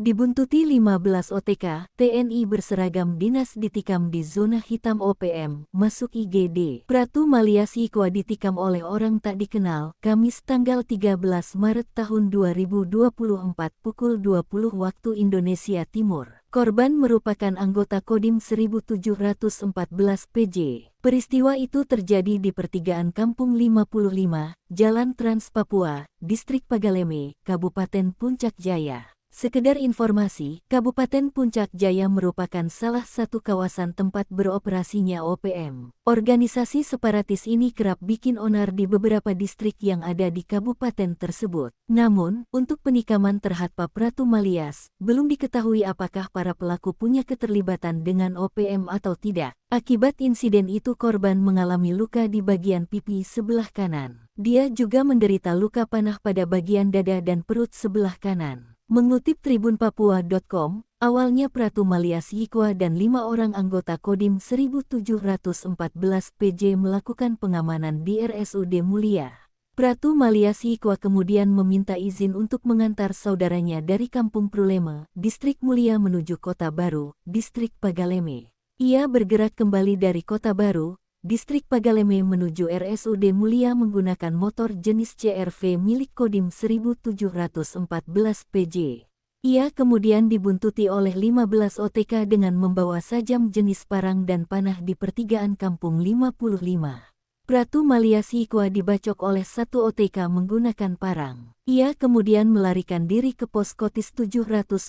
Dibuntuti 15 OTK, TNI berseragam dinas ditikam di zona hitam OPM, masuk IGD. Pratu Malia Sikwa ditikam oleh orang tak dikenal, Kamis tanggal 13 Maret tahun 2024 pukul 20 waktu Indonesia Timur. Korban merupakan anggota Kodim 1714 PJ. Peristiwa itu terjadi di pertigaan Kampung 55, Jalan Trans Papua, Distrik Pagaleme, Kabupaten Puncak Jaya. Sekedar informasi, Kabupaten Puncak Jaya merupakan salah satu kawasan tempat beroperasinya OPM. Organisasi separatis ini kerap bikin onar di beberapa distrik yang ada di kabupaten tersebut. Namun, untuk penikaman terhadap Pratu Malias, belum diketahui apakah para pelaku punya keterlibatan dengan OPM atau tidak. Akibat insiden itu korban mengalami luka di bagian pipi sebelah kanan. Dia juga menderita luka panah pada bagian dada dan perut sebelah kanan. Mengutip tribunpapua.com, awalnya Pratu Malias Sikwa dan 5 orang anggota Kodim 1714 PJ melakukan pengamanan di RSUD Mulia. Pratu Malias Sikwa kemudian meminta izin untuk mengantar saudaranya dari Kampung Pruleme, Distrik Mulia menuju Kota Baru, Distrik Pagaleme. Ia bergerak kembali dari Kota Baru, Distrik Pagaleme menuju RSUD Mulia menggunakan motor jenis CR-V milik Kodim 1714 PJ. Ia kemudian dibuntuti oleh 15 OTK dengan membawa sajam jenis parang dan panah di pertigaan Kampung 55. Pratu Malias Sikwa dibacok oleh satu OTK menggunakan parang. Ia kemudian melarikan diri ke pos Kotis 715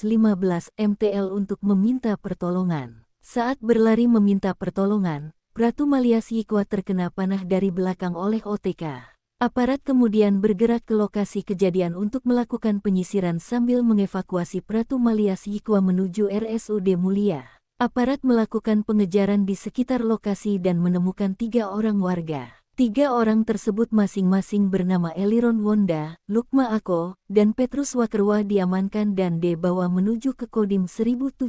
MTL untuk meminta pertolongan. Saat berlari meminta pertolongan, Pratu Malias Sikwa terkena panah dari belakang oleh OTK. Aparat kemudian bergerak ke lokasi kejadian untuk melakukan penyisiran sambil mengevakuasi Pratu Malias Sikwa menuju RSUD Mulia. Aparat melakukan pengejaran di sekitar lokasi dan menemukan 3 orang warga. 3 orang tersebut masing-masing bernama Eliron Wonda, Lukma Ako, dan Petrus Wakerwa diamankan dan dibawa menuju ke Kodim 1714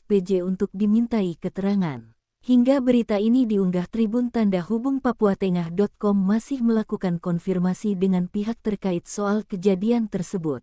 PJ untuk dimintai keterangan. Hingga berita ini diunggah Tribun Tanda Hubung Papuatengah.com masih melakukan konfirmasi dengan pihak terkait soal kejadian tersebut.